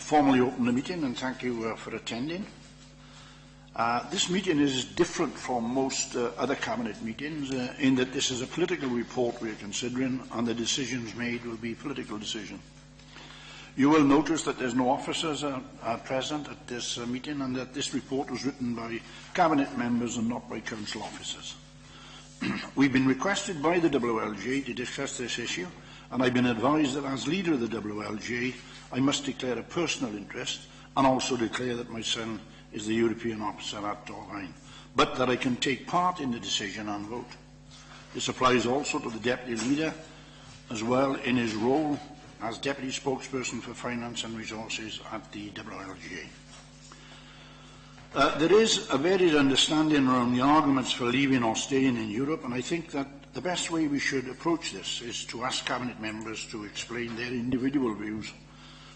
formally open the meeting and thank you for attending. This meeting is different from most other Cabinet meetings in that this is a political report we are considering and the decisions made will be political decisions. You will notice that there's no officers present at this meeting and that this report was written by Cabinet members and not by Council officers. We've been requested by the WLJ to discuss this issue, and I've been advised that as leader of the WLJ, I must declare a personal interest and also declare that my son is the European officer at Torfaen, but that I can take part in the decision and vote. This applies also to the Deputy Leader as well in his role as Deputy Spokesperson for Finance and Resources at the WLJ. There is a varied understanding around the arguments for leaving or staying in Europe, and I think that the best way we should approach this is to ask Cabinet members to explain their individual views,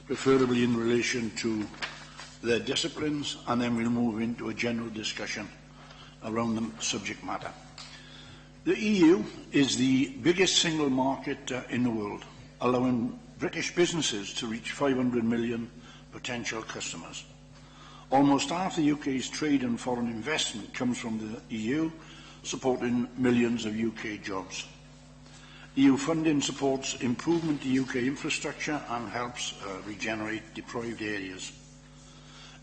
preferably in relation to their disciplines, and then we'll move into a general discussion around the subject matter. The EU is the biggest single market in the world, allowing British businesses to reach 500 million potential customers. Almost half the UK's trade and foreign investment comes from the EU, supporting millions of UK jobs. EU funding supports improvement to UK infrastructure and helps regenerate deprived areas.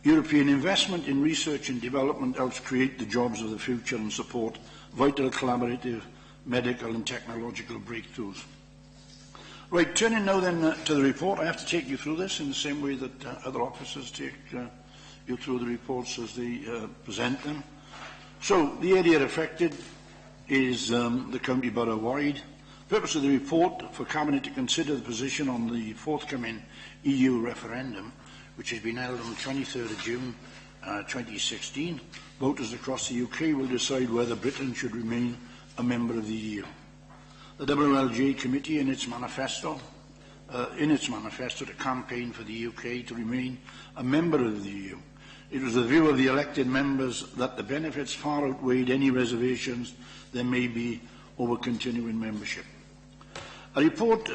European investment in research and development helps create the jobs of the future and support vital collaborative medical and technological breakthroughs. Right, turning now then to the report, I have to take you through this in the same way that other officers take you through the reports as they present them. So, the area affected is the county borough wide. The purpose of the report for Cabinet to consider the position on the forthcoming EU referendum, which has been held on the 23rd of June 2016. Voters across the UK will decide whether Britain should remain a member of the EU. The WLJ committee in its manifesto to campaign for the UK to remain a member of the EU. It was the view of the elected members that the benefits far outweighed any reservations there may be over continuing membership. A report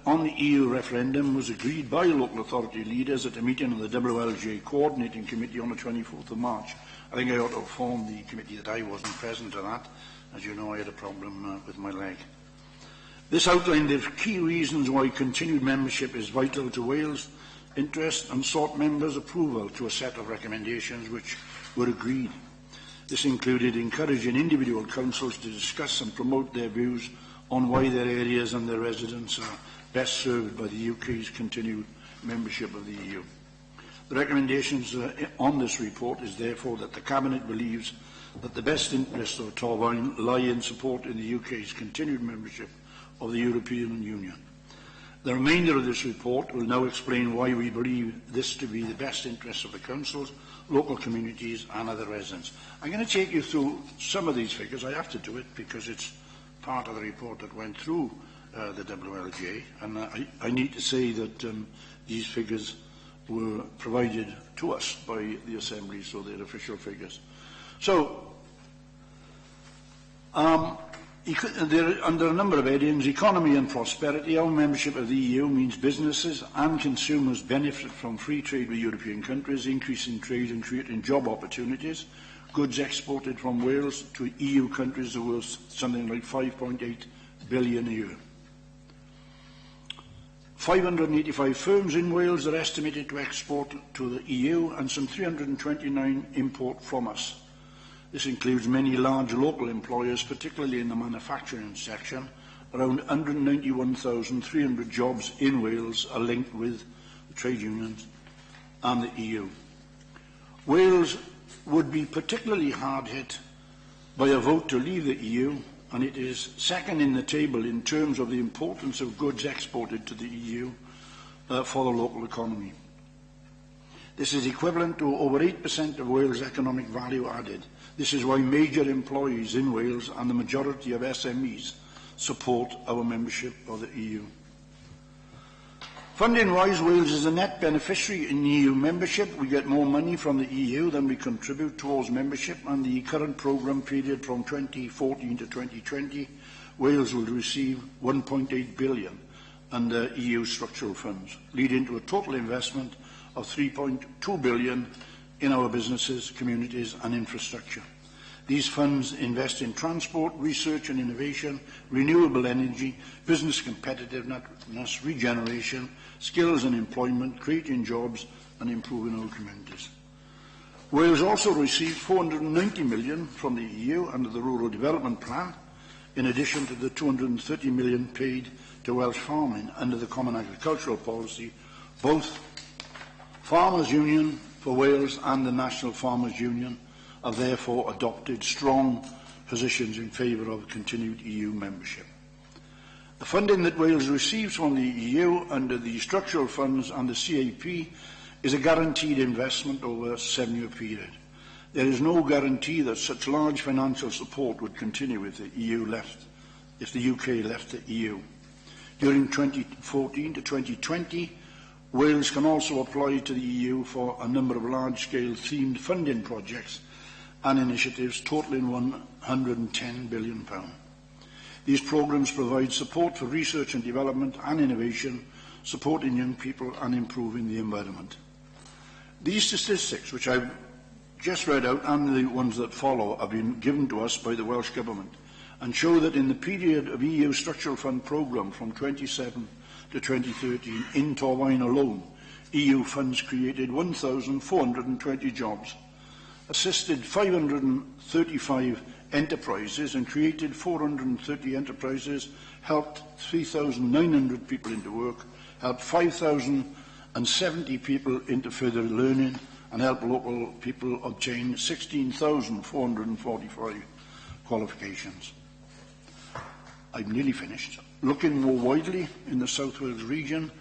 on the EU referendum was agreed by local authority leaders at a meeting of the WLJ Coordinating Committee on the 24th of March. I think I ought to inform the committee that I wasn't present to that. As you know, I had a problem with my leg. This outlined the key reasons why continued membership is vital to Wales' interest and sought members' approval to a set of recommendations which were agreed. This included encouraging individual councils to discuss and promote their views on why their areas and their residents are best served by the UK's continued membership of the EU. The recommendations on this report is therefore that the Cabinet believes that the best interests of Torfaen lie in supporting the UK's continued membership of the European Union. The remainder of this report will now explain why we believe this to be the best interests of the councils, local communities and other residents. I'm going to take you through some of these figures. I have to do it because it's part of the report that went through the WLJ, and I need to say that these figures were provided to us by the Assembly, so they're official figures. So, under a number of headings, economy and prosperity, our membership of the EU means businesses and consumers benefit from free trade with European countries, increasing trade and creating job opportunities. Goods exported from Wales to EU countries are worth something like 5.8 billion a year. 585 firms in Wales are estimated to export to the EU and some 329 import from us. This includes many large local employers, particularly in the manufacturing section. Around 191,300 jobs in Wales are linked with the trade unions and the EU. Wales would be particularly hard hit by a vote to leave the EU, and it is second in the table in terms of the importance of goods exported to the EU for the local economy. This is equivalent to over 8% of Wales' economic value added. This is why major employees in Wales and the majority of SMEs support our membership of the EU. Funding-wise, Wales is a net beneficiary in EU membership. We get more money from the EU than we contribute towards membership, and the current programme period from 2014 to 2020, Wales will receive 1.8 billion under EU structural funds, leading to a total investment of €3.2 billion in our businesses, communities and infrastructure. These funds invest in transport, research and innovation, renewable energy, business competitiveness, regeneration, skills and employment, creating jobs and improving our communities. Wales also received €490 million from the EU under the Rural Development Plan, in addition to the €230 million paid to Welsh farming under the Common Agricultural Policy. Both Farmers Union for Wales and the National Farmers Union have therefore adopted strong positions in favour of continued EU membership. The funding that Wales receives from the EU under the structural funds and the CAP is a guaranteed investment over a 7-year period. There is no guarantee that such large financial support would continue if the UK left the EU. During 2014 to 2020, Wales can also apply to the EU for a number of large-scale themed funding projects and initiatives totalling £110 billion. These programmes provide support for research and development and innovation, supporting young people and improving the environment. These statistics, which I've just read out, and the ones that follow, have been given to us by the Welsh Government and show that in the period of EU Structural Fund programme from 2007 to 2013, in Torfaen alone, EU funds created 1,420 jobs, assisted 535 enterprises and created 430 enterprises, helped 3,900 people into work, helped 5,070 people into further learning, and helped local people obtain 16,445 qualifications. I'm nearly finished. Looking more widely in the South Wales region,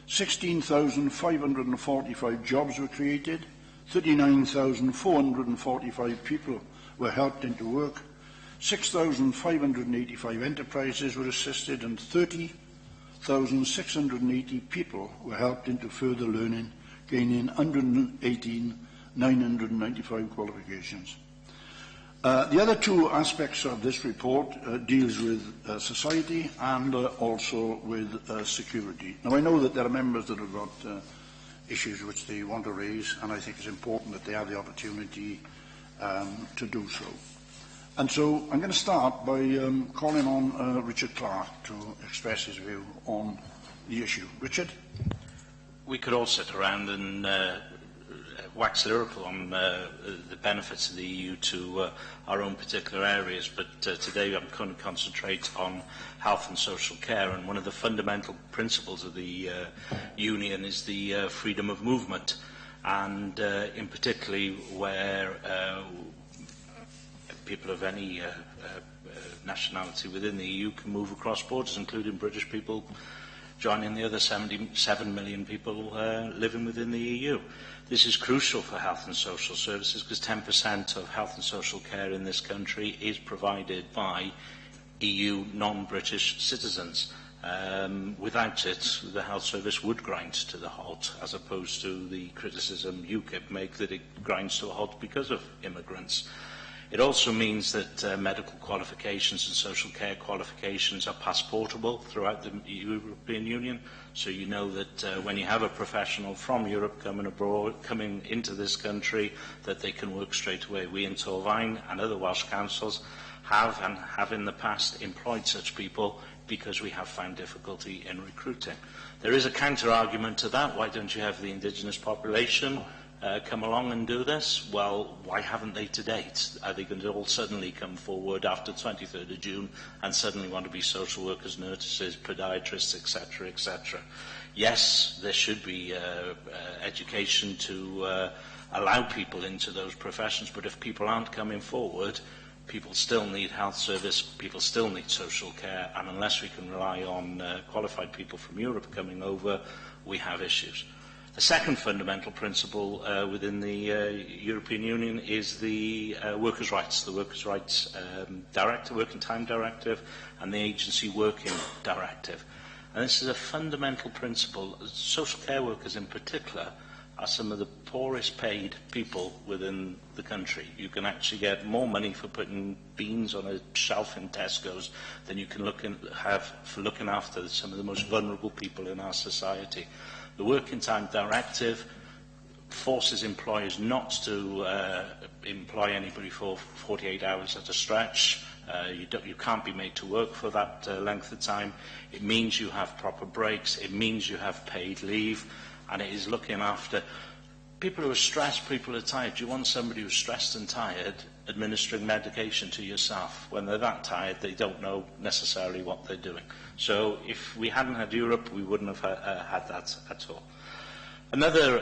16,545 jobs were created, 39,445 people were helped into work, 6,585 enterprises were assisted, and 30,680 people were helped into further learning, gaining 118,995 qualifications. The other two aspects of this report deals with society and also with security. Now, I know that there are members that have got issues which they want to raise, and I think it's important that they have the opportunity to do so. And so I'm going to start by calling on Richard Clark to express his view on the issue. Richard? We could all sit around and wax lyrical on the benefits of the EU to our own particular areas, but today I'm going to concentrate on health and social care, and one of the fundamental principles of the Union is the freedom of movement, and in particularly where people of any nationality within the EU can move across borders, including British people joining the other 77 million people living within the EU. This is crucial for health and social services because 10% of health and social care in this country is provided by EU non-British citizens. Without it, the health service would grind to the halt, as opposed to the criticism UKIP make that it grinds to a halt because of immigrants. It also means that medical qualifications and social care qualifications are passportable throughout the European Union. So you know that when you have a professional from Europe coming into this country, that they can work straight away. We in Torfaen and other Welsh councils have in the past employed such people because we have found difficulty in recruiting. There is a counter-argument to that. Why don't you have the indigenous population come along and do this? Well, why haven't they to date? Are they going to all suddenly come forward after 23rd of June and suddenly want to be social workers, nurses, podiatrists, etc., etc.? Yes, there should be education to allow people into those professions, but if people aren't coming forward, people still need health service, people still need social care, and unless we can rely on qualified people from Europe coming over, we have issues. The second fundamental principle within the European Union is the workers' rights, the Workers' Rights Directive, Working Time Directive, and the Agency Working Directive. And this is a fundamental principle. Social care workers in particular are some of the poorest paid people within the country. You can actually get more money for putting beans on a shelf in Tesco's than you can have for looking after some of the most vulnerable people in our society. The Working Time Directive forces employers not to employ anybody for 48 hours at a stretch. You can't be made to work for that length of time. It means you have proper breaks. It means you have paid leave. And it is looking after people who are stressed, people who are tired. Do you want somebody who's stressed and tired administering medication to yourself? When they're that tired, they don't know necessarily what they're doing. So if we hadn't had Europe, we wouldn't have had that at all. Another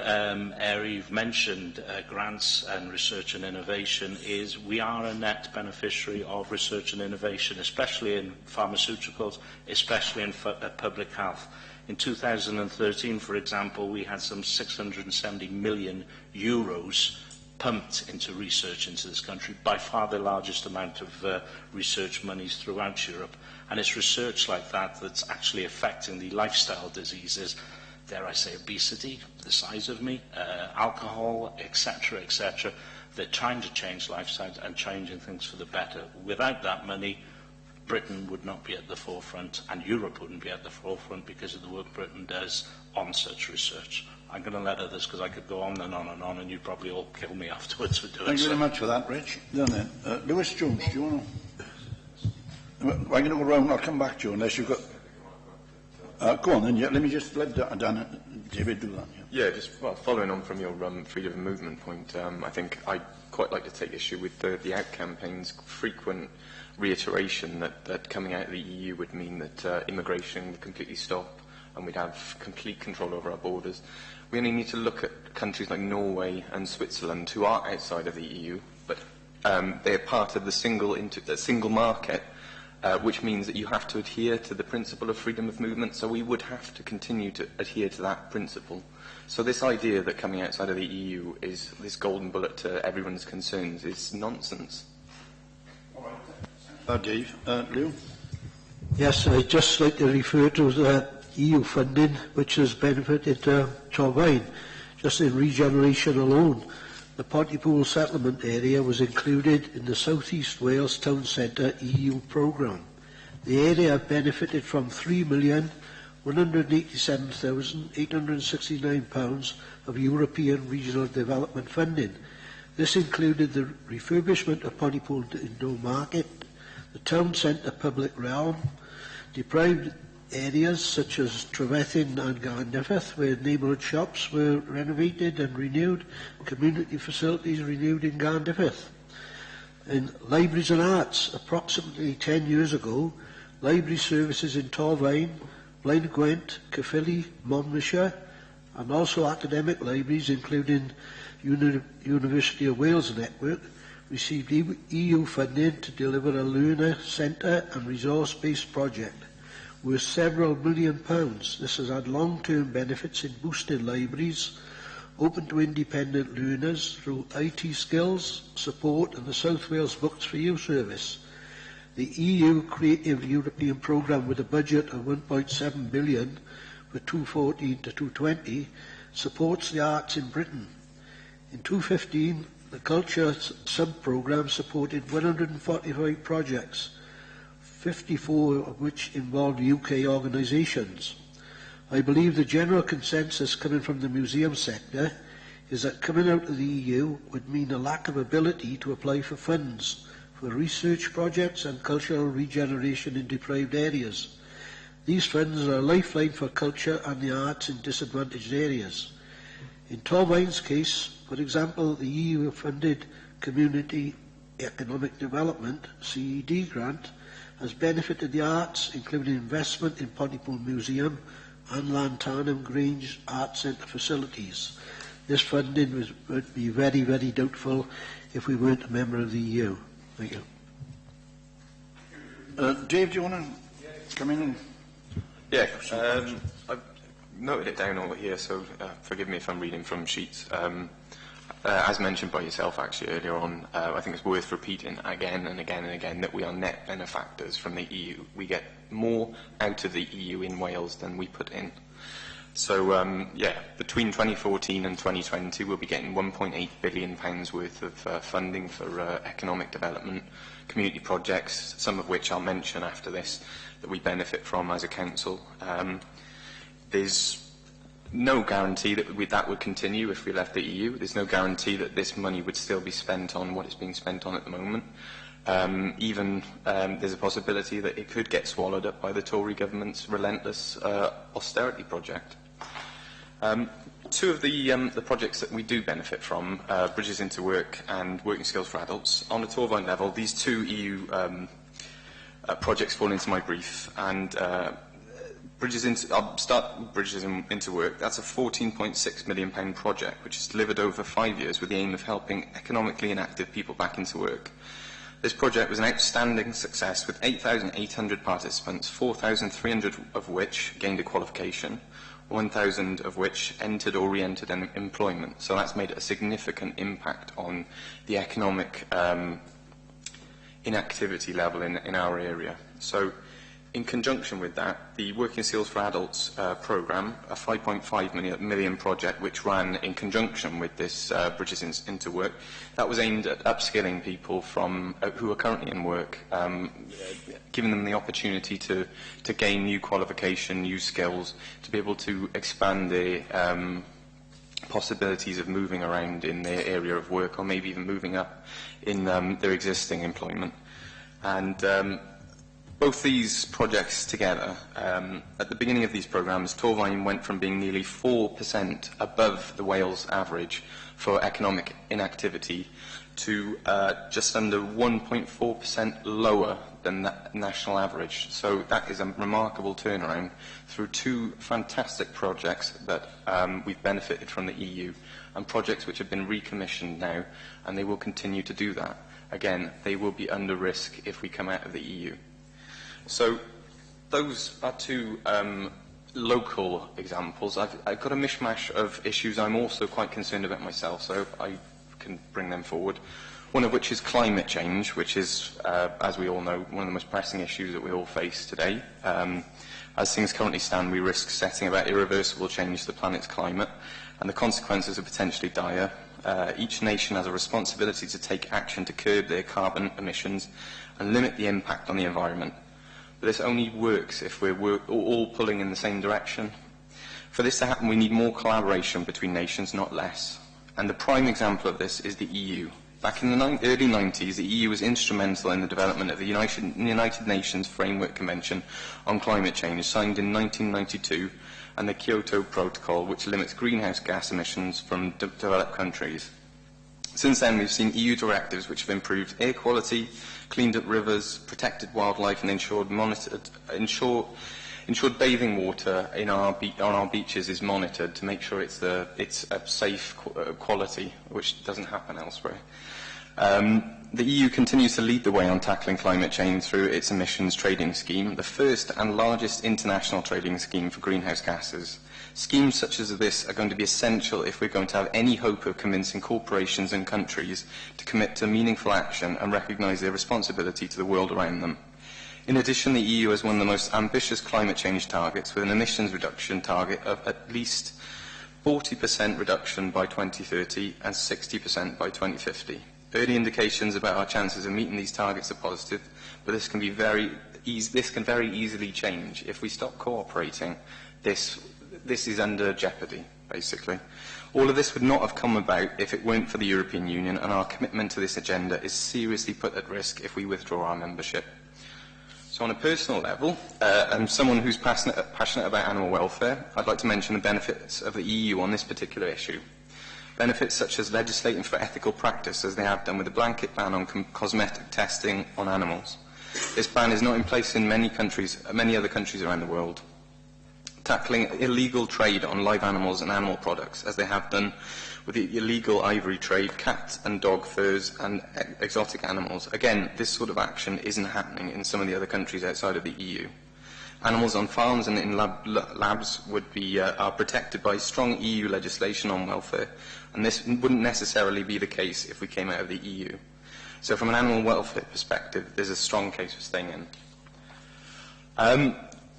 area you've mentioned, grants and research and innovation, is we are a net beneficiary of research and innovation, especially in pharmaceuticals, especially in public health. In 2013, for example, we had some 670 million euros pumped into research into this country, by far the largest amount of research monies throughout Europe. And it's research like that that's actually affecting the lifestyle diseases, dare I say obesity, the size of me, alcohol, etc., etc. They're trying to change lifestyles and changing things for the better. Without that money, Britain would not be at the forefront, and Europe wouldn't be at the forefront because of the work Britain does on such research. I'm going to let others, because I could go on and on and on, and you'd probably all kill me afterwards for doing so. Thank you very much for that, Rich. Lewis Jones, do you want to... I'm going to go round, I'll come back to you unless you've got... go on then, yeah, let me just let David do that. Yeah, just following on from your freedom of movement point, I think I'd quite like to take issue with the Out campaign's frequent reiteration that coming out of the EU would mean that immigration would completely stop and we'd have complete control over our borders. We only need to look at countries like Norway and Switzerland, who are outside of the EU, but they're part of the single market, which means that you have to adhere to the principle of freedom of movement, so we would have to continue to adhere to that principle. So this idea that coming outside of the EU is this golden bullet to everyone's concerns is nonsense. Dave. Lou? Yes, I'd just like to refer to the EU funding which has benefited Torfaen. Just in regeneration alone, the Pontypool settlement area was included in the South East Wales Town Centre EU programme. The area benefited from £3,187,869 of European regional development funding. This included the refurbishment of Pontypool Indoor Market, the town centre public realm, deprived areas such as Trevethyn and Garnifith, where neighbourhood shops were renovated and renewed, community facilities renewed in Garnifith. In libraries and arts, approximately 10 years ago, library services in Torfaen, Blaenau Gwent, Caerphilly, Monmouthshire, and also academic libraries, including University of Wales Network, received EU funding to deliver a learner centre and resource-based project worth several £1 million. This has had long-term benefits in boosting libraries, open to independent learners through IT skills, support and the South Wales Books for You service. The EU Creative European Programme, with a budget of £1.7 billion for 2014 to 2020, supports the arts in Britain. In 2015, the Culture sub-programme supported 145 projects, 54 of which involved UK organisations. I believe the general consensus coming from the museum sector is that coming out of the EU would mean a lack of ability to apply for funds for research projects and cultural regeneration in deprived areas. These funds are a lifeline for culture and the arts in disadvantaged areas. In Torfaen's case, for example, the EU-funded Community Economic Development (CED) grant has benefited the arts, including investment in Pontypool Museum and Llantarnam Grange Art Centre facilities. This funding would be very, very doubtful if we weren't a member of the EU. Thank you. Dave, do you want to come in? Yeah, I've noted it down over here, so forgive me if I'm reading from sheets. As mentioned by yourself actually earlier on, I think it's worth repeating again and again and again that we are net benefactors from the EU. We get more out of the EU in Wales than we put in. So, yeah, between 2014 and 2020, we'll be getting £1.8 billion worth of funding for economic development, community projects, some of which I'll mention after this, that we benefit from as a council. There's no guarantee that that would continue if we left the EU. There's no guarantee that this money would still be spent on what it's being spent on at the moment. There's a possibility that it could get swallowed up by the Tory government's relentless austerity project. Two of the projects that we do benefit from, Bridges into Work and Working Skills for Adults, on a Torfaen level, these two EU projects fall into my brief, and I'll start with Bridges into Work. That's a £14.6 million project, which is delivered over 5 years with the aim of helping economically inactive people back into work. This project was an outstanding success with 8,800 participants, 4,300 of which gained a qualification, 1,000 of which entered or re-entered employment. So that's made a significant impact on the economic inactivity level in our area. So in conjunction with that, the Working Skills for Adults programme, a £5.5 million project which ran in conjunction with this Bridges into Work, that was aimed at upskilling people from who are currently in work, giving them the opportunity to gain new qualification, new skills, to be able to expand their possibilities of moving around in their area of work, or maybe even moving up in their existing employment. And both these projects together, at the beginning of these programmes, Torfaen went from being nearly 4% above the Wales average for economic inactivity to just under 1.4% lower than the national average. So that is a remarkable turnaround through two fantastic projects that we've benefited from the EU, and projects which have been recommissioned now, and they will continue to do that. Again, they will be under risk if we come out of the EU. So those are two local examples. I've got a mishmash of issues I'm also quite concerned about myself, so I can bring them forward. One of which is climate change, which is, as we all know, one of the most pressing issues that we all face today. As things currently stand, we risk setting about irreversible change to the planet's climate, and the consequences are potentially dire. Each nation has a responsibility to take action to curb their carbon emissions and limit the impact on the environment. But this only works if we're all pulling in the same direction. For this to happen, we need more collaboration between nations, not less. And the prime example of this is the EU. Back in the early 90s, the EU was instrumental in the development of the United Nations Framework Convention on Climate Change, signed in 1992, and the Kyoto Protocol, which limits greenhouse gas emissions from developed countries. Since then, we've seen EU directives which have improved air quality, cleaned up rivers, protected wildlife, and ensured bathing water on our beaches is monitored to make sure it's a safe quality, which doesn't happen elsewhere. The EU continues to lead the way on tackling climate change through its emissions trading scheme, the first and largest international trading scheme for greenhouse gases. Schemes such as this are going to be essential if we're going to have any hope of convincing corporations and countries to commit to meaningful action and recognise their responsibility to the world around them. In addition, the EU has one of the most ambitious climate change targets, with an emissions reduction target of at least 40% reduction by 2030 and 60% by 2050. Early indications about our chances of meeting these targets are positive, but this can very easily change. If we stop cooperating, this is under jeopardy, basically. All of this would not have come about if it weren't for the European Union, and our commitment to this agenda is seriously put at risk if we withdraw our membership. So on a personal level, and someone who's passionate about animal welfare, I'd like to mention the benefits of the EU on this particular issue. Benefits such as legislating for ethical practice, as they have done with a blanket ban on cosmetic testing on animals. This ban is not in place in many other countries around the world. Tackling illegal trade on live animals and animal products, as they have done with the illegal ivory trade, cat and dog furs and exotic animals. Again, this sort of action isn't happening in some of the other countries outside of the EU. Animals on farms and in labs are protected by strong EU legislation on welfare, and this wouldn't necessarily be the case if we came out of the EU. So from an animal welfare perspective, there's a strong case for staying in.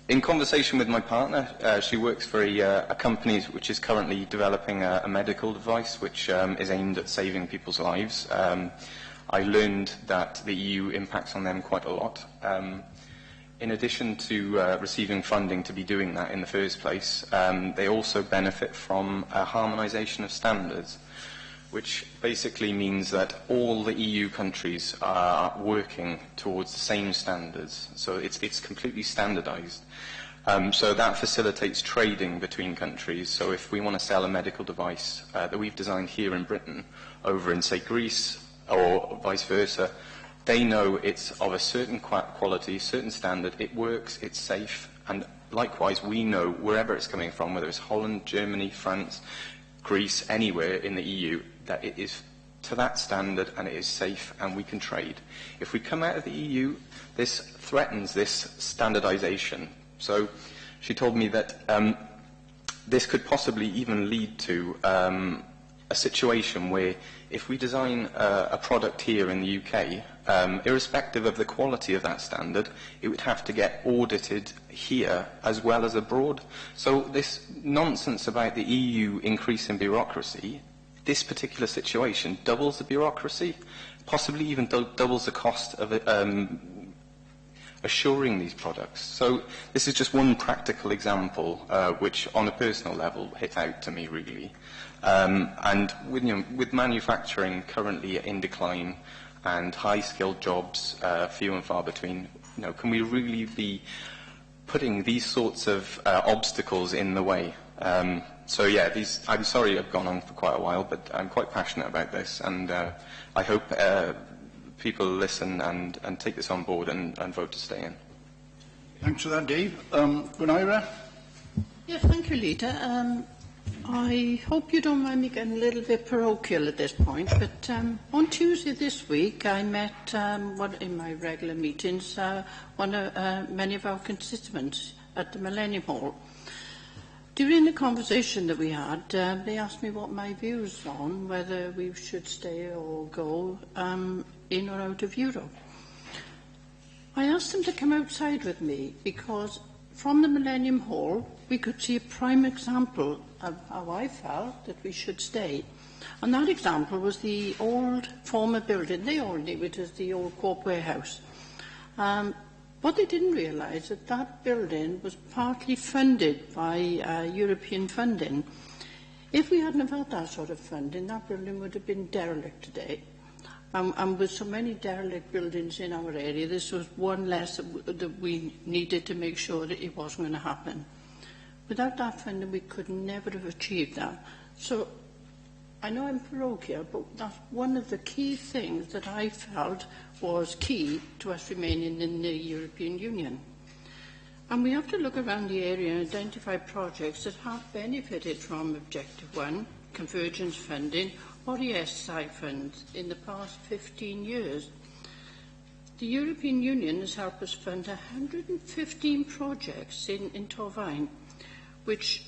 In conversation with my partner, she works for a company which is currently developing a medical device which is aimed at saving people's lives. I learned that the EU impacts on them quite a lot. in addition to receiving funding to be doing that in the first place, they also benefit from a harmonisation of standards, which basically means that all the EU countries are working towards the same standards. So it's completely standardised. So that facilitates trading between countries. So if we want to sell a medical device that we've designed here in Britain over in, say, Greece, or vice versa, they know it's of a certain quality, certain standard, it works, it's safe, and likewise we know wherever it's coming from, whether it's Holland, Germany, France, Greece, anywhere in the EU, that it is to that standard and it is safe and we can trade. If we come out of the EU, this threatens this standardisation. So she told me that this could possibly even lead to a situation where if we design a product here in the UK, irrespective of the quality of that standard, it would have to get audited here as well as abroad. So this nonsense about the EU increasing bureaucracy, this particular situation doubles the bureaucracy, possibly even doubles the cost of assuring these products. So this is just one practical example which on a personal level hit out to me really. And with manufacturing currently in decline and high-skilled jobs few and far between, can we really be putting these sorts of obstacles in the way? So yeah, I'm sorry I've gone on for quite a while, but I'm quite passionate about this, and I hope people listen and take this on board and vote to stay in. Thanks for that, Dave. Gwynaira? Yes, thank you, Leader. I hope you don't mind me getting a little bit parochial at this point, but on Tuesday this week I met in my regular meetings many of our constituents at the Millennium Hall. During the conversation that we had, they asked me what my views on whether we should stay or go in or out of Europe. I asked them to come outside with me because from the Millennium Hall we could see a prime example of how I felt that we should stay. And that example was the old former building. They all knew it as the old Corp Warehouse. What they didn't realise is that building was partly funded by European funding. If we hadn't had that sort of funding, that building would have been derelict today. And with so many derelict buildings in our area, this was one less that we needed to make sure that it wasn't going to happen. Without that funding, we could never have achieved that. So I know I'm parochial, but that's one of the key things that I felt was key to us remaining in the European Union. And we have to look around the area and identify projects that have benefited from Objective 1, convergence funding, or ESI funds in the past 15 years. The European Union has helped us fund 115 projects in Torfaen, which,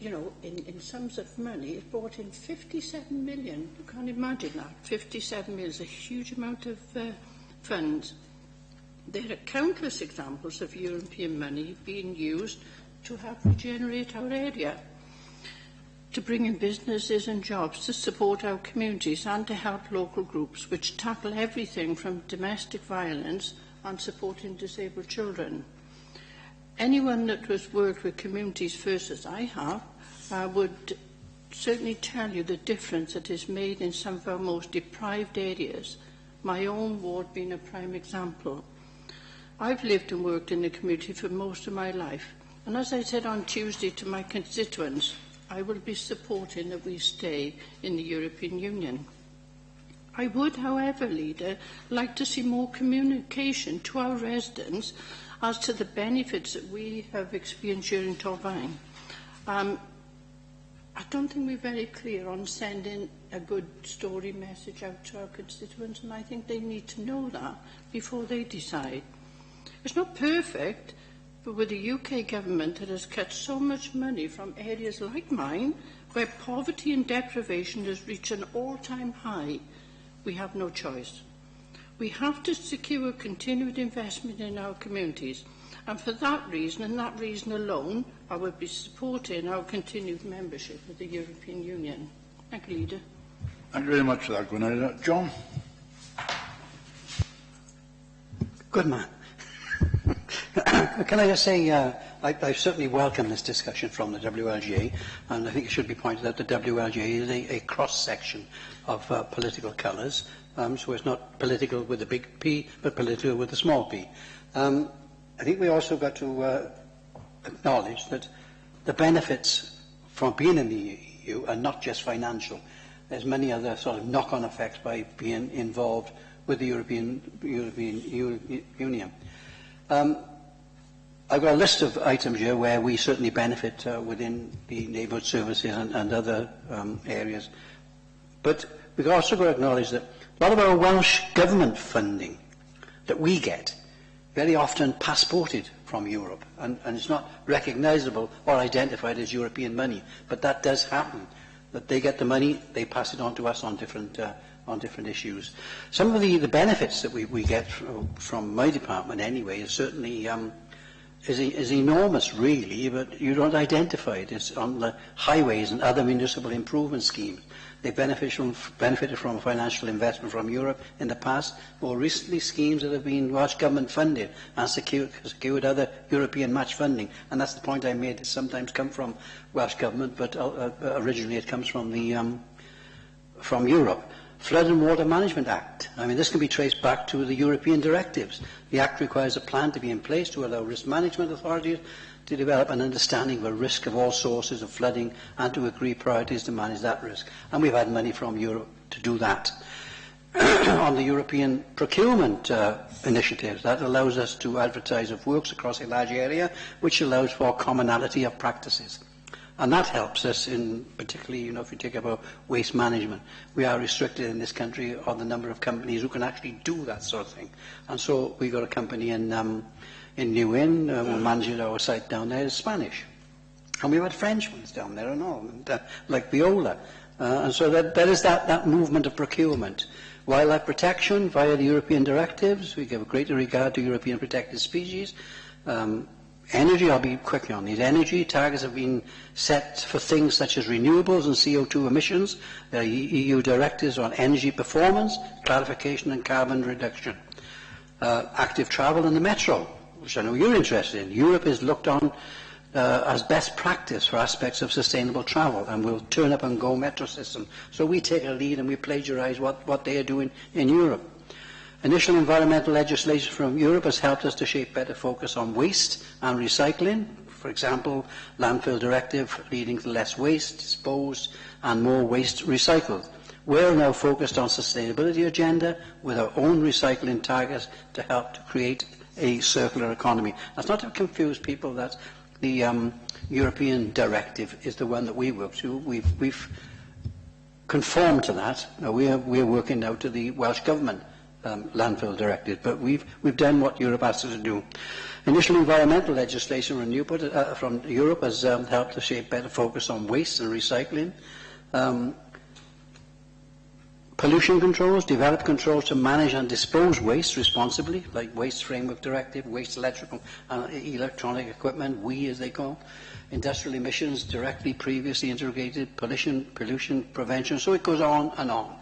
in sums of money, it brought in 57 million. You can't imagine that. 57 million is a huge amount of funds. There are countless examples of European money being used to help regenerate our area, to bring in businesses and jobs, to support our communities and to help local groups which tackle everything from domestic violence and supporting disabled children. Anyone that has worked with communities first as I have would certainly tell you the difference that is made in some of our most deprived areas, my own ward being a prime example. I've lived and worked in the community for most of my life, and as I said on Tuesday to my constituents, I will be supporting that we stay in the European Union. I would, however, Leader, like to see more communication to our residents as to the benefits that we have experienced during Torfaen. I don't think we're very clear on sending a good story message out to our constituents, and I think they need to know that before they decide. It's not perfect, but with a UK government that has cut so much money from areas like mine, where poverty and deprivation has reached an all-time high, we have no choice. We have to secure continued investment in our communities, and for that reason, and that reason alone, I will be supporting our continued membership of the European Union. Thank you, Leader. Thank you very much for that, Gwynaira. John? Good man. Can I just say, I certainly welcome this discussion from the WLGA, and I think it should be pointed out that the WLGA is a cross-section of political colours, so it's not political with a big P, but political with a small p. I think we also got to acknowledge that the benefits from being in the EU are not just financial. There's many other sort of knock-on effects by being involved with the European Union. I've got a list of items here where we certainly benefit within the neighbourhood services and other areas. But we've also got to acknowledge that a lot of our Welsh government funding that we get very often passported from Europe, and it's not recognisable or identified as European money. But that does happen, that they get the money, they pass it on to us on different issues. Some of the benefits that we get from my department anyway is certainly is enormous really, but you don't identify it. It's on the highways and other municipal improvement schemes. They benefited from financial investment from Europe in the past. More recently, schemes that have been Welsh government funded and secured other European match funding. And that's the point I made. It sometimes comes from Welsh government, but originally it comes from from Europe. Flood and Water Management Act. I mean, this can be traced back to the European directives. The Act requires a plan to be in place to allow risk management authorities to develop an understanding of the risk of all sources of flooding and to agree priorities to manage that risk. And we've had money from Europe to do that. On the European procurement initiatives, that allows us to advertise of works across a large area, which allows for commonality of practices. And that helps us in, particularly, if you take about waste management. We are restricted in this country on the number of companies who can actually do that sort of thing. And so we got a company in New Inn, who manages our site down there, is Spanish. And we've had French ones down there and all, and, like Viola. And so there is that movement of procurement. Wildlife protection via the European directives. We give a greater regard to European protected species. Energy, I'll be quick on these. Energy targets have been set for things such as renewables and CO2 emissions. There are EU directives on energy performance, clarification and carbon reduction. Active travel in the metro, which I know you're interested in. Europe is looked on as best practice for aspects of sustainable travel, and we'll turn up and go metro system. So we take a lead and we plagiarise what they are doing in Europe. Initial environmental legislation from Europe has helped us to shape better focus on waste and recycling. For example, landfill directive leading to less waste disposed and more waste recycled. We're now focused on sustainability agenda with our own recycling targets to help to create a circular economy. That's not to confuse people that the European directive is the one that we work to. We've conformed to that. Now we're working now to the Welsh Government landfill directive, but we've done what Europe asked us to do. Initial environmental legislation from Europe has helped to shape better focus on waste and recycling. Pollution controls, develop controls to manage and dispose waste responsibly, like Waste Framework Directive, waste electrical and electronic equipment, WEEE as they call. Industrial emissions directly previously integrated, pollution prevention, so it goes on and on.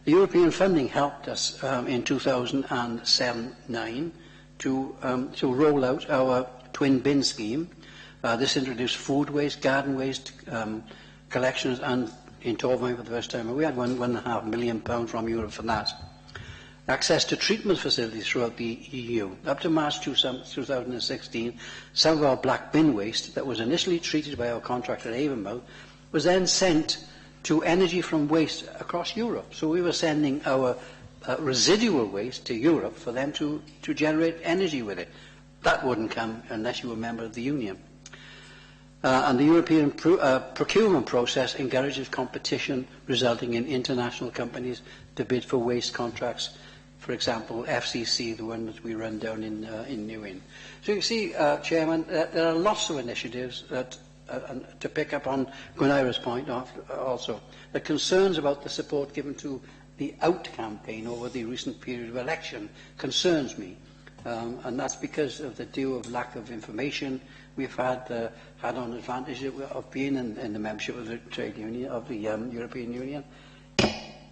The European funding helped us in 2007-09 to roll out our twin bin scheme. This introduced food waste, garden waste collections, and in Torvine for the first time, we had £1.5 million from Europe for that. Access to treatment facilities throughout the EU. Up to March 2016, some of our black bin waste that was initially treated by our contractor at Avonmouth was then sent to energy from waste across Europe. So we were sending our residual waste to Europe for them to generate energy with it. That wouldn't come unless you were a member of the Union. And the European procurement process encourages competition, resulting in international companies to bid for waste contracts. For example, FCC, the one that we run down in New Inn. So you see, Chairman, there are lots of initiatives that to pick up on Gwynaira's point also, the concerns about the support given to the Out campaign over the recent period of election concerns me, and that's because of the due of lack of information we've had on advantage of being in the membership of the trade union of the European Union.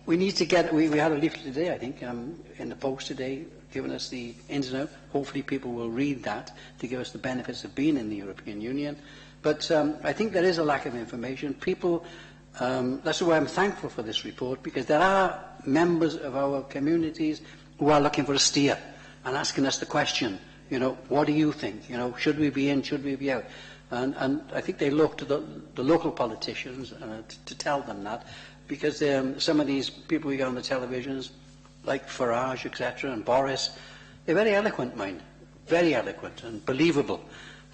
We need to get. We had a leaflet today, I think, in the Post today, given us the ins and outs. Hopefully people will read that to give us the benefits of being in the European Union. But I think there is a lack of information. People, that's why I'm thankful for this report, because there are members of our communities who are looking for a steer and asking us the question, you know, what do you think? You know, should we be in, should we be out? And I think they look to the local politicians to tell them that, because some of these people we get on the televisions, like Farage, etc., and Boris, they're very eloquent, mind, very eloquent and believable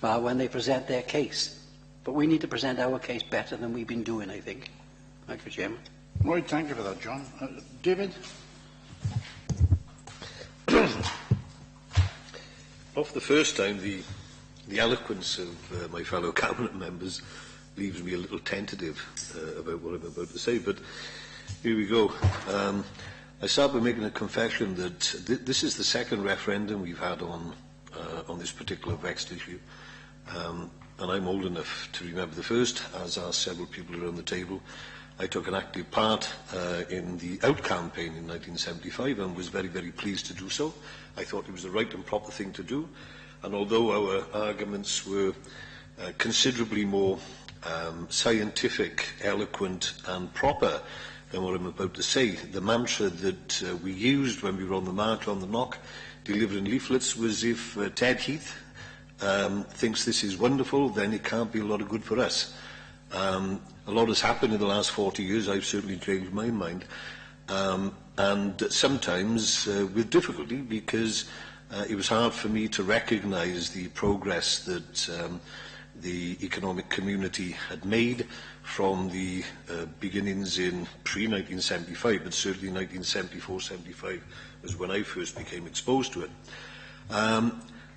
when they present their case. But we need to present our case better than we've been doing, I think. Thank you, Chairman. Right, thank you for that, John. David? Off the first time, the eloquence of my fellow cabinet members leaves me a little tentative about what I'm about to say, but here we go. I start by making a confession that this is the second referendum we've had on this particular vexed issue. And I'm old enough to remember the first, as are several people around the table. I took an active part in the Out campaign in 1975 and was very, very pleased to do so. I thought it was the right and proper thing to do. And although our arguments were considerably more scientific, eloquent and proper than what I'm about to say, the mantra that we used when we were on the march on the knock, delivering leaflets, was if Ted Heath thinks this is wonderful, then it can't be a lot of good for us. A lot has happened in the last 40 years. I've certainly changed my mind. And sometimes with difficulty, because it was hard for me to recognise the progress that the economic community had made from the beginnings in pre-1975, but certainly 1974-75 was when I first became exposed to it.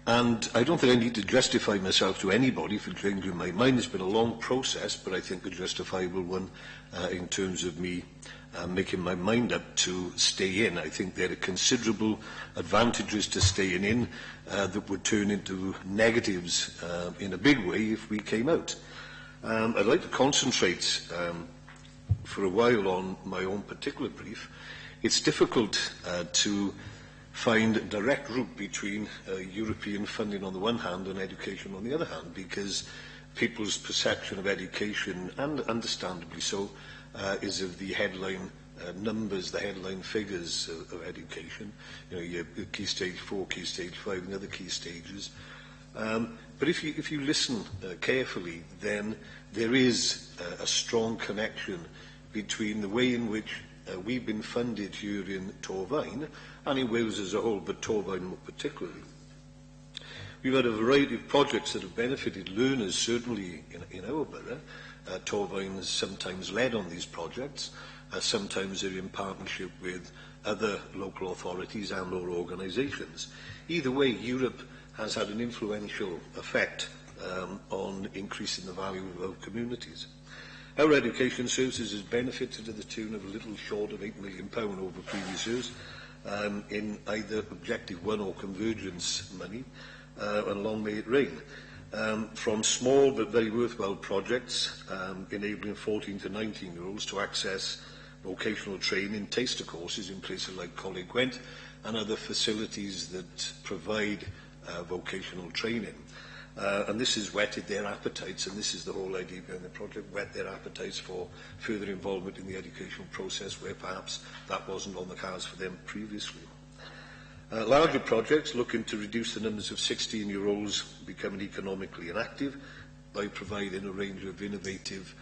And I don't think I need to justify myself to anybody for changing my mind. It's been a long process, but I think a justifiable one in terms of me making my mind up to stay in. I think there are considerable advantages to staying in that would turn into negatives in a big way if we came out. I'd like to concentrate for a while on my own particular brief. It's difficult to find a direct route between European funding on the one hand and education on the other hand, because people's perception of education, and understandably so, is of the headline numbers, the headline figures of education, you know, your key stage 4, key stage 5 and other key stages. But if you listen carefully, then there is a strong connection between the way in which we've been funded here in Torfaen, and in Wales as a whole, but Torfaen more particularly. We've had a variety of projects that have benefited learners, certainly in our borough. Torfaen has sometimes led on these projects, sometimes they're in partnership with other local authorities and or organisations. Either way, Europe has had an influential effect on increasing the value of our communities. Our education services has benefited to the tune of a little short of £8 million over previous years in either Objective 1 or Convergence money, and long may it rain. From small but very worthwhile projects enabling 14 to 19-year-olds to access vocational training, taster courses in places like Coleg Gwent and other facilities that provide vocational training. And this has whetted their appetites, and this is the whole idea behind the project, whet their appetites for further involvement in the educational process where perhaps that wasn't on the cards for them previously. Larger projects looking to reduce the numbers of 16-year-olds becoming economically inactive by providing a range of innovative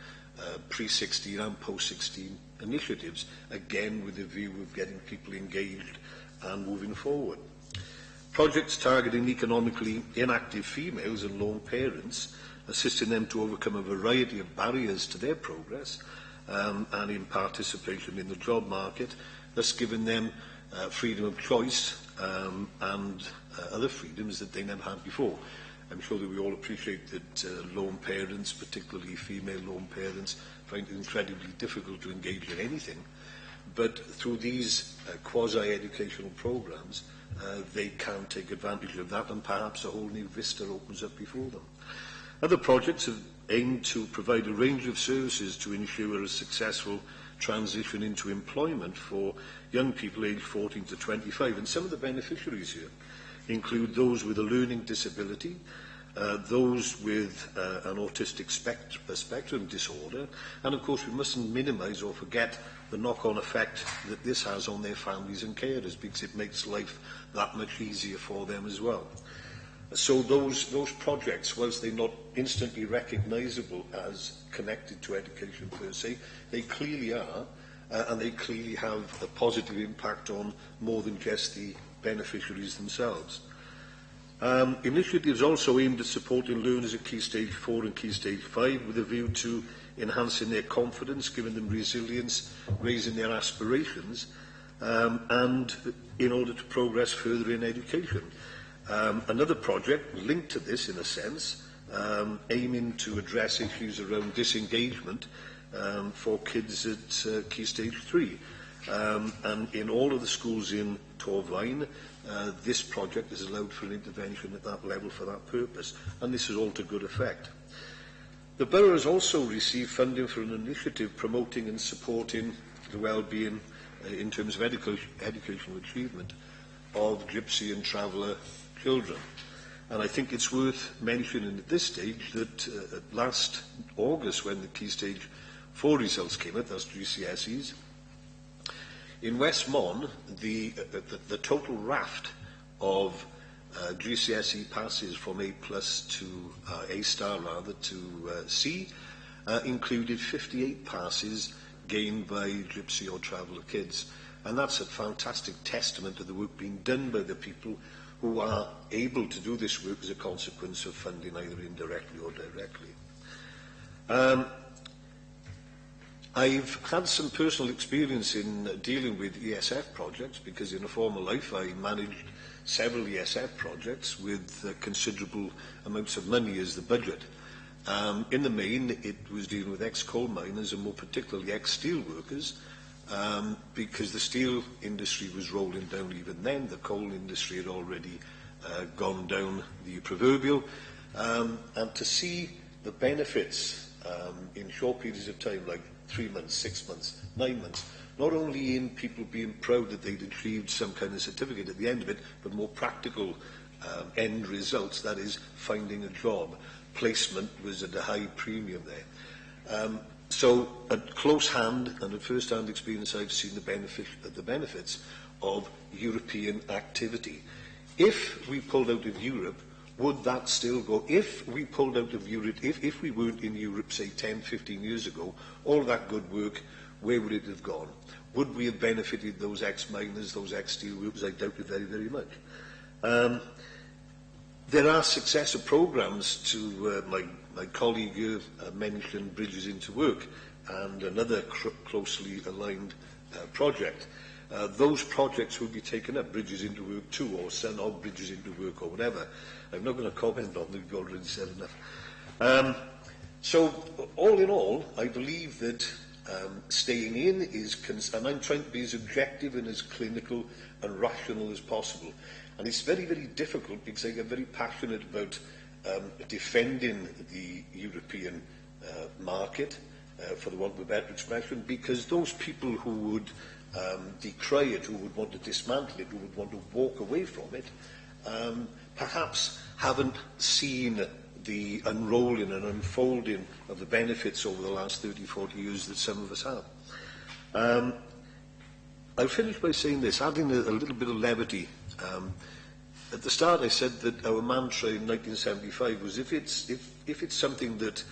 pre-16 and post-16 initiatives, again with the view of getting people engaged and moving forward. Projects targeting economically inactive females and lone parents, assisting them to overcome a variety of barriers to their progress and in participation in the job market, thus giving them freedom of choice and other freedoms that they never had before. I'm sure that we all appreciate that lone parents, particularly female lone parents, find it incredibly difficult to engage in anything. But through these quasi-educational programmes, they can take advantage of that, and perhaps a whole new vista opens up before them. Other projects have aimed to provide a range of services to ensure a successful transition into employment for young people aged 14 to 25. And some of the beneficiaries here include those with a learning disability, those with an autistic spectrum disorder, and of course we mustn't minimise or forget the knock-on effect that this has on their families and carers, because it makes life that much easier for them as well. So those projects, whilst they're not instantly recognisable as connected to education per se, they clearly are, and they clearly have a positive impact on more than just the beneficiaries themselves. Initiatives also aimed at supporting learners at Key Stage 4 and Key Stage 5 with a view to enhancing their confidence, giving them resilience, raising their aspirations, and in order to progress further in education. Another project linked to this, in a sense, aiming to address issues around disengagement for kids at Key Stage 3. And in all of the schools in Torfaen, this project has allowed for an intervention at that level for that purpose, and this is all to good effect. The Borough has also received funding for an initiative promoting and supporting the well-being in terms of educational achievement of gypsy and traveller children. And I think it's worth mentioning at this stage that last August, when the Key Stage 4 results came out, that's GCSEs, in Westmont, the total raft of GCSE passes from A+ to A-star rather to C included 58 passes gained by gypsy or traveller kids. And that's a fantastic testament to the work being done by the people who are able to do this work as a consequence of funding either indirectly or directly. I've had some personal experience in dealing with ESF projects, because in a former life I managed several ESF projects with considerable amounts of money as the budget. In the main, it was dealing with ex-coal miners and more particularly ex-steel workers, because the steel industry was rolling down even then. The coal industry had already gone down the proverbial. And to see the benefits in short periods of time, like 3 months, 6 months, 9 months, not only in people being proud that they'd achieved some kind of certificate at the end of it, but more practical end results, that is, finding a job. Placement was at a high premium there. So at close hand and at first-hand experience, I've seen the benefits of European activity. If we pulled out of Europe, would that still go? If we pulled out of Europe, if we weren't in Europe, say 10, 15 years ago, all that good work, where would it have gone? Would we have benefited those ex-miners, those ex-steel workers? I doubt it very, very much. There are successor programmes to my colleague here mentioned Bridges into Work, and another closely aligned project. Those projects will be taken up, Bridges into Work 2 or Son of Bridges into Work or whatever. I'm not going to comment on them, you've already said enough. So, all in all, I believe that staying in is, and I'm trying to be as objective and as clinical and rational as possible. And it's very, very difficult because I get very passionate about defending the European market, for the want of a better expression, because those people who would decry it, who would want to dismantle it, who would want to walk away from it, perhaps haven't seen the unrolling and unfolding of the benefits over the last 30, 40 years that some of us have. I'll finish by saying this, adding a little bit of levity. At the start I said that our mantra in 1975 was if it's something that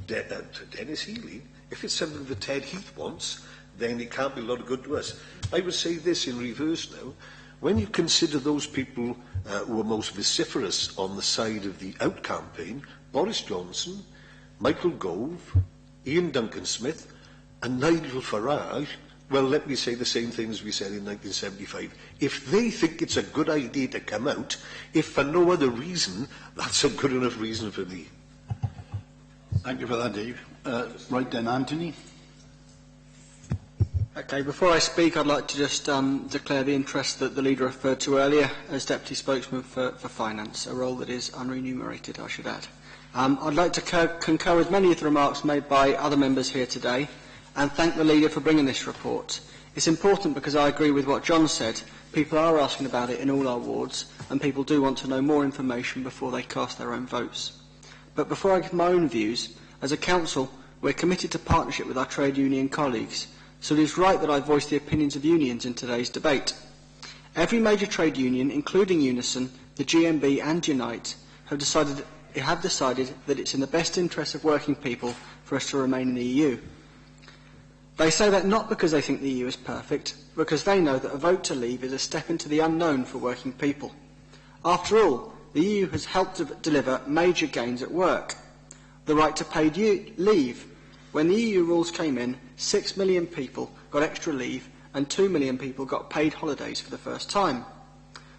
Dennis Healy, if it's something that Ted Heath wants, then it can't be a lot of good to us. I would say this in reverse now. When you consider those people who are most vociferous on the side of the Out campaign, Boris Johnson, Michael Gove, Ian Duncan Smith and Nigel Farage, well, let me say the same things we said in 1975. If they think it's a good idea to come out, if for no other reason, that's a good enough reason for me. Thank you for that, Dave. Right then, Anthony. Okay, before I speak, I'd like to just declare the interest that the leader referred to earlier as Deputy Spokesman for Finance, a role that is unremunerated, I should add. I'd like to concur with many of the remarks made by other members here today, and thank the leader for bringing this report. It's important because I agree with what John said. People are asking about it in all our wards, and people do want to know more information before they cast their own votes. But before I give my own views, as a council, we're committed to partnership with our trade union colleagues, so it is right that I voice the opinions of unions in today's debate. Every major trade union, including Unison, the GMB and Unite, have decided that it's in the best interest of working people for us to remain in the EU. They say that not because they think the EU is perfect, but because they know that a vote to leave is a step into the unknown for working people. After all, the EU has helped to deliver major gains at work. The right to paid leave. When the EU rules came in, 6 million people got extra leave and 2 million people got paid holidays for the first time.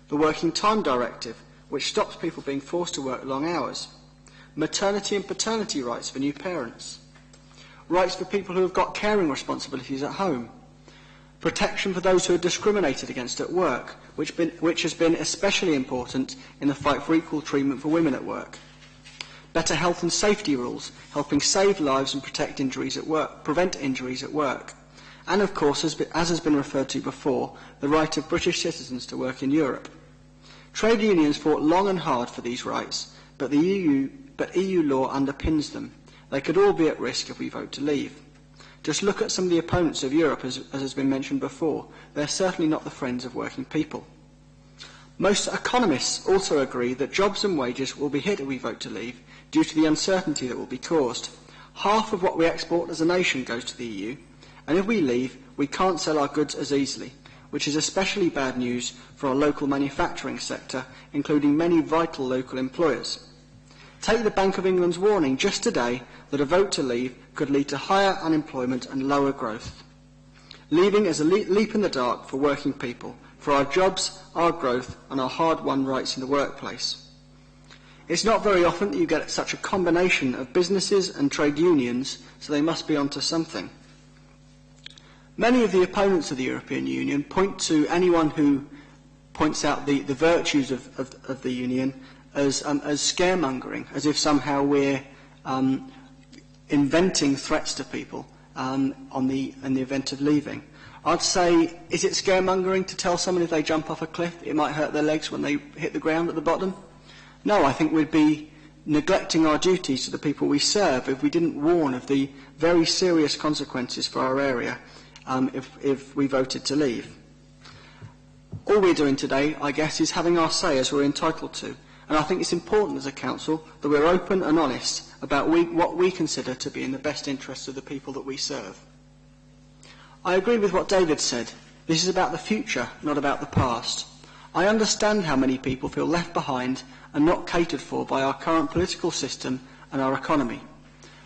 The Working Time Directive, which stops people being forced to work long hours. Maternity and paternity rights for new parents. Rights for people who have got caring responsibilities at home. Protection for those who are discriminated against at work, which has been especially important in the fight for equal treatment for women at work. Better health and safety rules, helping save lives and prevent injuries at work. And of course, as has been referred to before, the right of British citizens to work in Europe. Trade unions fought long and hard for these rights, but EU law underpins them. They could all be at risk if we vote to leave. Just look at some of the opponents of Europe, as has been mentioned before. They're certainly not the friends of working people. Most economists also agree that jobs and wages will be hit if we vote to leave due to the uncertainty that will be caused. Half of what we export as a nation goes to the EU, and if we leave, we can't sell our goods as easily, which is especially bad news for our local manufacturing sector, including many vital local employers. Take the Bank of England's warning just today that a vote to leave could lead to higher unemployment and lower growth. Leaving is a leap in the dark for working people, for our jobs, our growth and our hard-won rights in the workplace. It's not very often that you get such a combination of businesses and trade unions, so they must be onto something. Many of the opponents of the European Union point to anyone who points out the virtues of the Union as scaremongering, as if somehow we're inventing threats to people in the event of leaving. I'd say, is it scaremongering to tell someone if they jump off a cliff it might hurt their legs when they hit the ground at the bottom? No, I think we'd be neglecting our duties to the people we serve if we didn't warn of the very serious consequences for our area if we voted to leave. All we're doing today, I guess, is having our say as we're entitled to. And I think it's important as a council that we're open and honest about what we consider to be in the best interests of the people that we serve. I agree with what David said. This is about the future, not about the past. I understand how many people feel left behind and not catered for by our current political system and our economy.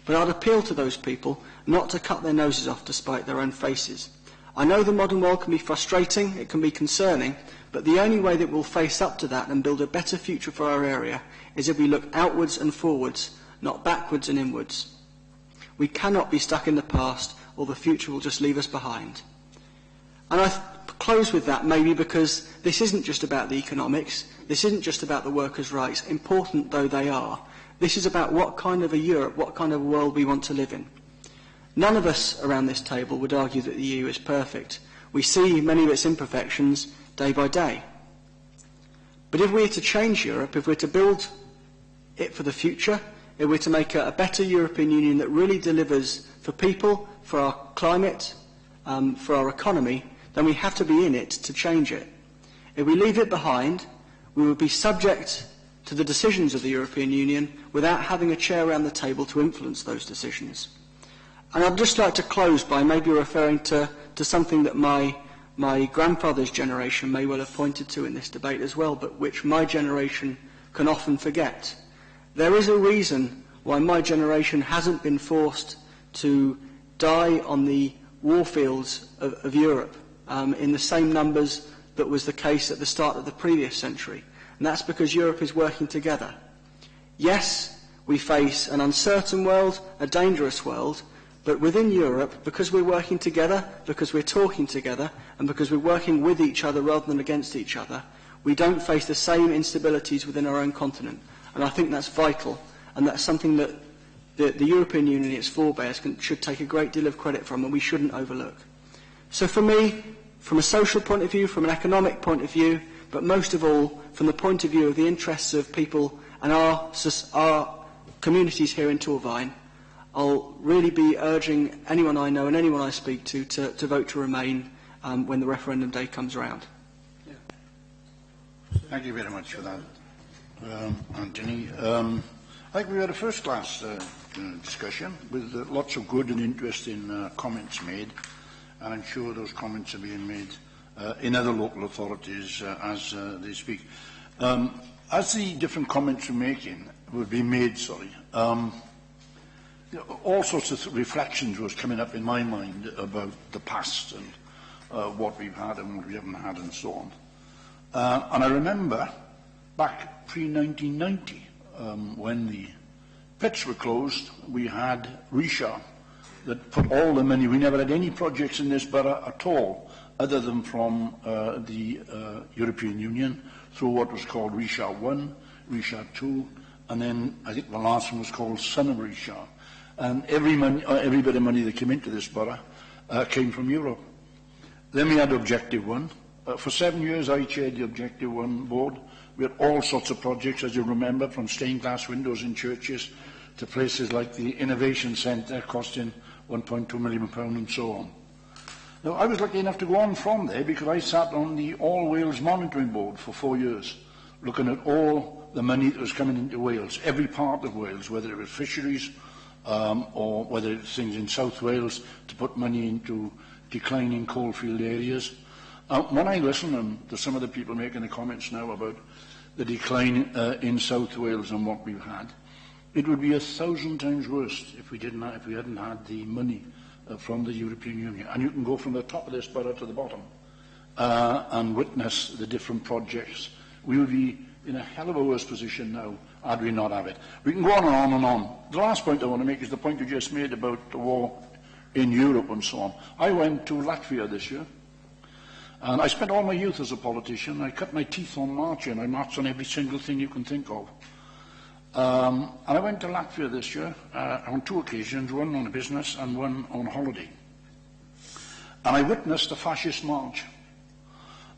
But I'd appeal to those people not to cut their noses off to spite their own faces. I know the modern world can be frustrating, it can be concerning, but the only way that we'll face up to that and build a better future for our area is if we look outwards and forwards, not backwards and inwards. We cannot be stuck in the past, or the future will just leave us behind. And I close with that maybe because this isn't just about the economics, this isn't just about the workers' rights, important though they are. This is about what kind of a Europe, what kind of a world we want to live in. None of us around this table would argue that the EU is perfect. We see many of its imperfections day by day. But if we're to change Europe, if we're to build it for the future, if we're to make a better European Union that really delivers for people, for our climate, for our economy, then we have to be in it to change it. If we leave it behind, we will be subject to the decisions of the European Union without having a chair around the table to influence those decisions. And I'd just like to close by maybe referring to something that my grandfather's generation may well have pointed to in this debate as well, but which my generation can often forget. There is a reason why my generation hasn't been forced to die on the war fields of Europe in the same numbers that was the case at the start of the previous century. And that's because Europe is working together. Yes, we face an uncertain world, a dangerous world, but within Europe, because we're working together, because we're talking together, and because we're working with each other rather than against each other, we don't face the same instabilities within our own continent. And I think that's vital, and that's something that that the European Union and its forebears should take a great deal of credit from, and we shouldn't overlook. So for me, from a social point of view, from an economic point of view, but most of all from the point of view of the interests of people and our communities here in Torvine, I'll really be urging anyone I know and anyone I speak to vote to remain when the referendum day comes around. Thank you very much for that, Anthony. I think we had a first-class discussion with lots of good and interesting comments made, and I'm sure those comments are being made in other local authorities as they speak. As the different comments were being made, all sorts of reflections was coming up in my mind about the past and what we've had and what we haven't had and so on. And I remember back pre-1990, when the pits were closed, we had Richard that put all the money. We never had any projects in this borough at all, other than from the European Union, through what was called Richard 1, Richard 2, and then I think the last one was called Son of Richard. And every bit of money that came into this borough came from Europe. Then we had Objective 1. For 7 years I chaired the Objective 1 board. We had all sorts of projects, as you remember, from stained glass windows in churches to places like the Innovation Centre costing £1.2 million and so on. Now, I was lucky enough to go on from there because I sat on the All Wales Monitoring Board for 4 years, looking at all the money that was coming into Wales, every part of Wales, whether it was fisheries or whether it was things in South Wales to put money into declining coalfield areas. When I listen to some of the people making the comments now about the decline in South Wales and what we've had, it would be 1,000 times worse if we hadn't had the money from the European Union. And you can go from the top of this borough to the bottom and witness the different projects. We would be in a hell of a worse position now had we not have it. We can go on and on and on. The last point I want to make is the point you just made about the war in Europe and so on. I went to Latvia this year. And I spent all my youth as a politician. I cut my teeth on marching. I marched on every single thing you can think of. And I went to Latvia this year on 2 occasions, one on business and one on holiday. And I witnessed a fascist march.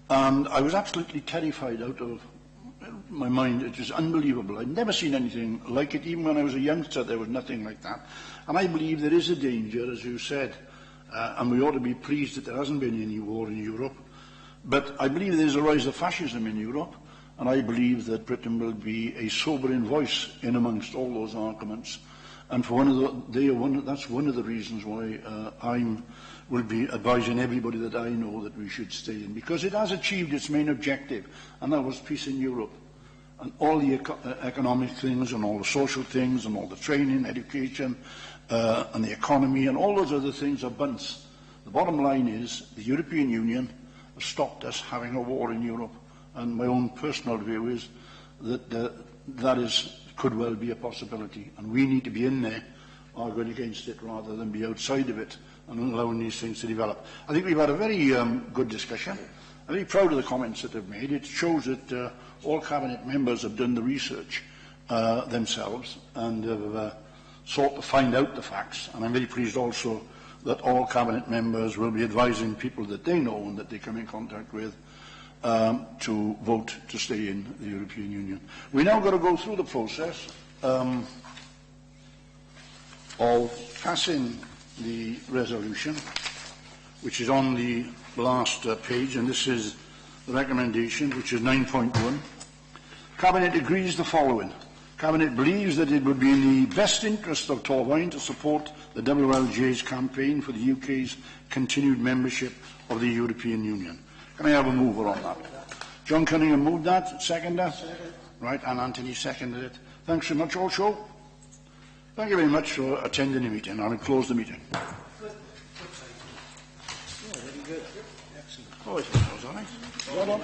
And I was absolutely terrified out of my mind. It was unbelievable. I'd never seen anything like it. Even when I was a youngster, there was nothing like that. And I believe there is a danger, as you said, and we ought to be pleased that there hasn't been any war in Europe. But I believe there is a rise of fascism in Europe, and I believe that Britain will be a sobering voice in amongst all those arguments. And for that's one of the reasons why I will be advising everybody that I know that we should stay in, because it has achieved its main objective, and that was peace in Europe. And all the economic things and all the social things and all the training, education, and the economy and all those other things are bunts. The bottom line is the European Union has stopped us having a war in Europe, and my own personal view is that could well be a possibility, and we need to be in there arguing against it rather than be outside of it and allowing these things to develop. I think we've had a very good discussion. I'm very proud of the comments that they've made. It shows that all Cabinet members have done the research themselves and have sought to find out the facts, and I'm very pleased also that all Cabinet members will be advising people that they know and that they come in contact with to vote to stay in the European Union. We now got to go through the process of passing the resolution, which is on the last page, and this is the recommendation, which is 9.1. Cabinet agrees the following. Cabinet believes that it would be in the best interest of Torvine to support the WLJ's campaign for the UK's continued membership of the European Union. Can I have a mover on that? John Cunningham moved that. Seconder? Right, and Anthony seconded it. Thanks very much, all show. Thank you very much for attending the meeting. I'll close the meeting. Oh, it was all right. Well done.